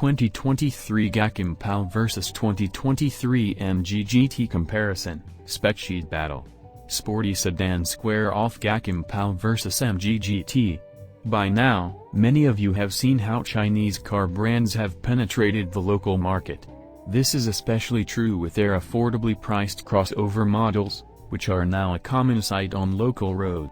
2023 GAC Empow vs 2023 MG GT Comparison, Spec Sheet Battle. Sporty sedan square off GAC Empow vs MG GT. By now, many of you have seen how Chinese car brands have penetrated the local market. This is especially true with their affordably priced crossover models, which are now a common sight on local road.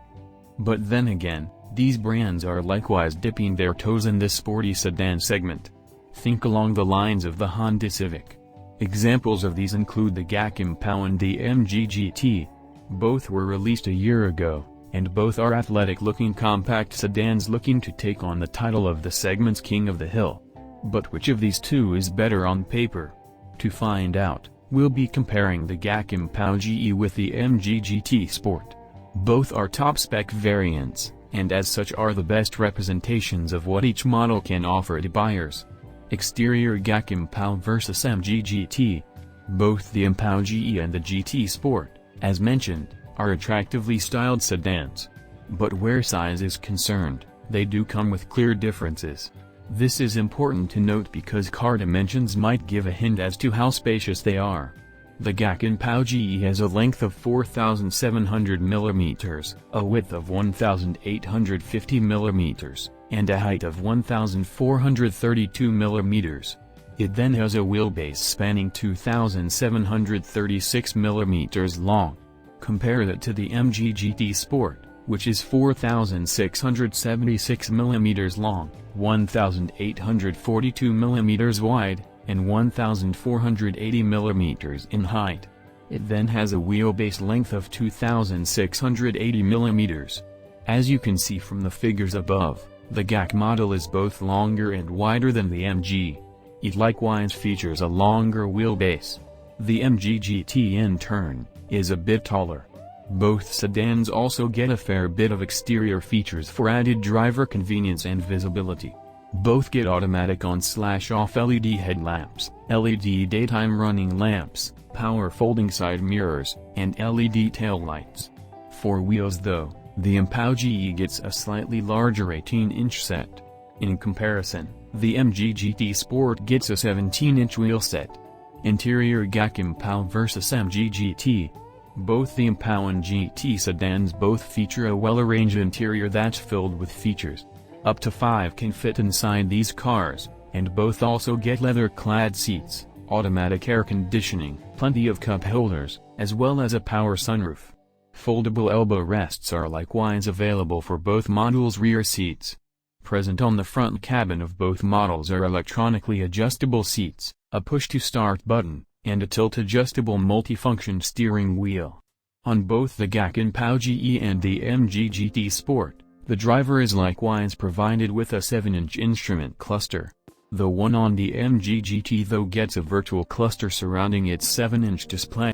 But then again, these brands are likewise dipping their toes in this sporty sedan segment. Think along the lines of the Honda Civic. Examples of these include the GAC Empow and the MG GT. Both were released a year ago, and both are athletic-looking compact sedans looking to take on the title of the segment's king of the hill. But which of these two is better on paper? To find out, we'll be comparing the GAC Empow GE with the MG GT Sport. Both are top-spec variants, and as such are the best representations of what each model can offer to buyers. Exterior GAC Empow vs MG GT. Both the Empow GE and the GT Sport, as mentioned, are attractively styled sedans. But where size is concerned, they do come with clear differences. This is important to note because car dimensions might give a hint as to how spacious they are. The GAC Empow GE has a length of 4,700 mm, a width of 1,850 mm, and a height of 1,432 mm. It then has a wheelbase spanning 2,736 mm long. Compare that to the MG GT Sport, which is 4,676 mm long, 1,842 mm wide, and 1,480 mm in height. It then has a wheelbase length of 2,680 mm. As you can see from the figures above, the GAC model is both longer and wider than the MG. It likewise features a longer wheelbase. The MG GT in turn, is a bit taller. Both sedans also get a fair bit of exterior features for added driver convenience and visibility. Both get automatic on/off LED headlamps, LED daytime running lamps, power folding side mirrors, and LED taillights. For wheels though, the Empow GE gets a slightly larger 18-inch set. In comparison, the MG GT Sport gets a 17-inch wheel set. Interior GAC Empow vs MG GT. Both the Empow and GT sedans both feature a well-arranged interior that's filled with features. Up to 5 can fit inside these cars, and both also get leather-clad seats, automatic air conditioning, plenty of cup holders, as well as a power sunroof. Foldable elbow rests are likewise available for both models' rear seats. Present on the front cabin of both models are electronically adjustable seats, a push-to-start button, and a tilt-adjustable multifunction steering wheel. On both the GAC Empow GE and the MG GT Sport, the driver is likewise provided with a 7-inch instrument cluster. The one on the MG GT though gets a virtual cluster surrounding its 7-inch display.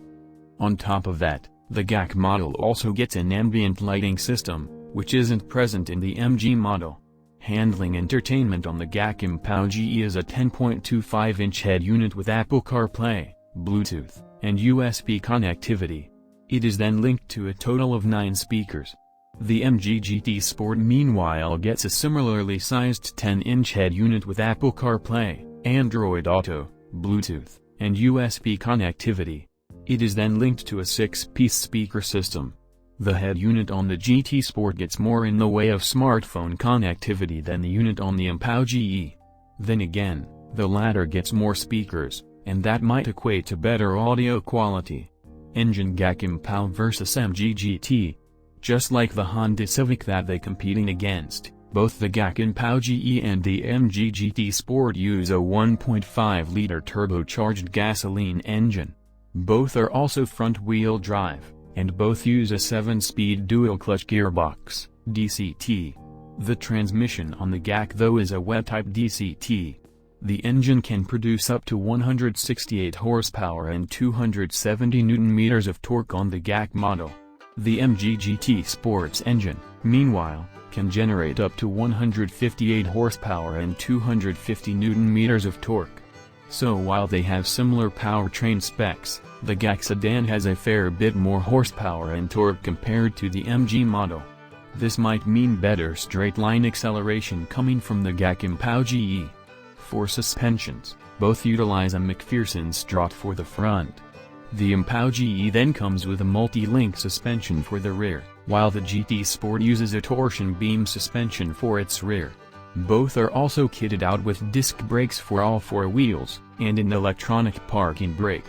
On top of that, the GAC model also gets an ambient lighting system, which isn't present in the MG model. Handling entertainment on the GAC Empow GE is a 10.25-inch head unit with Apple CarPlay, Bluetooth, and USB connectivity. It is then linked to a total of 9 speakers. The MG GT Sport meanwhile gets a similarly sized 10-inch head unit with Apple CarPlay, Android Auto, Bluetooth, and USB connectivity. It is then linked to a 6-piece speaker system. The head unit on the GT Sport gets more in the way of smartphone connectivity than the unit on the Empow GE. Then again, the latter gets more speakers, and that might equate to better audio quality. Engine GAC Empow vs MG GT. Just like the Honda Civic that they competing against, both the GAC Empow GE and the MG GT Sport use a 1.5-liter turbocharged gasoline engine. Both are also front-wheel drive, and both use a 7-speed dual-clutch gearbox, DCT. The transmission on the GAC though is a wet-type DCT. The engine can produce up to 168 horsepower and 270 Nm of torque on the GAC model. The MG GT Sport's engine, meanwhile, can generate up to 158 horsepower and 250 Nm of torque. So while they have similar powertrain specs, the GAC sedan has a fair bit more horsepower and torque compared to the MG model. This might mean better straight-line acceleration coming from the GAC Empow GE. For suspensions, both utilize a McPherson strut for the front. The Empou GE then comes with a multi-link suspension for the rear, while the GT Sport uses a torsion beam suspension for its rear. Both are also kitted out with disc brakes for all four wheels, and an electronic parking brake.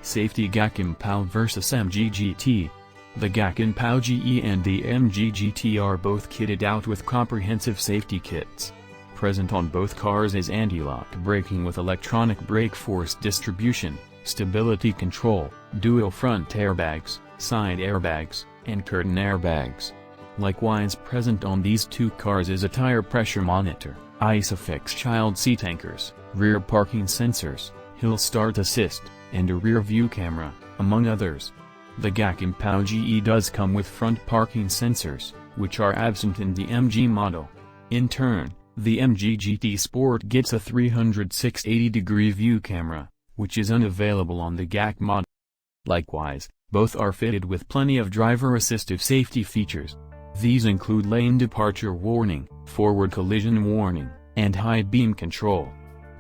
Safety GAC Empow vs MG GT. The GAC Empow GE and the MG GT are both kitted out with comprehensive safety kits. Present on both cars is anti-lock braking with electronic brake force distribution, stability control, dual front airbags, side airbags, and curtain airbags. Likewise present on these two cars is a tire pressure monitor, ISOFIX child seat anchors, rear parking sensors, hill start assist, and a rear view camera, among others. The GAC Empow GE does come with front parking sensors, which are absent in the MG model. In turn, the MG GT Sport gets a 360-degree view camera, which is unavailable on the GAC model. Likewise, both are fitted with plenty of driver-assistive safety features. These include lane departure warning, forward collision warning, and high beam control.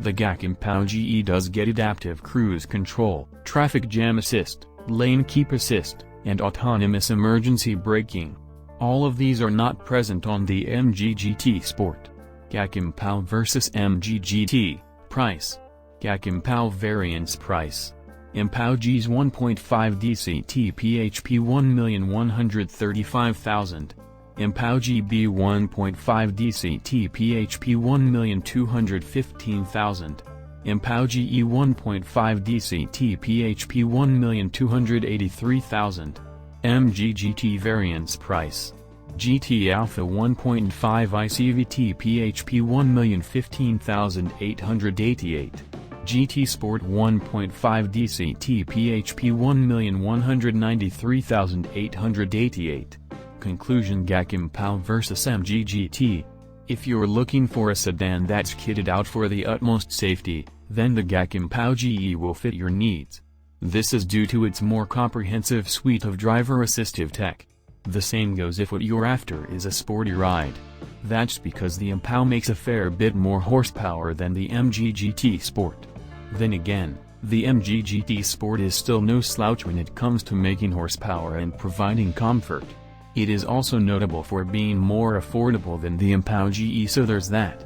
The GAC Empow GE does get adaptive cruise control, traffic jam assist, lane keep assist, and autonomous emergency braking. All of these are not present on the MG GT Sport. GAC Empow vs MG GT. Price. GAC Empow variants price. Empou G's 1.5 DCT PHP 1,135,000. Empou GB 1.5 DCT PHP 1,215,000. Empou GE 1.5 DCT PHP 1,283,000. MG GT variants price. GT Alpha 1.5 ICVT PHP 1,015,888. GT Sport 1.5 DCT PHP 1,193,888. Conclusion: GAC Empow vs MG GT. If you're looking for a sedan that's kitted out for the utmost safety, then the GAC Empow GE will fit your needs. This is due to its more comprehensive suite of driver-assistive tech. The same goes if what you're after is a sporty ride. That's because the Empou makes a fair bit more horsepower than the MG GT Sport. Then again, the MG GT Sport is still no slouch when it comes to making horsepower and providing comfort. It is also notable for being more affordable than the Empou GE, so there's that.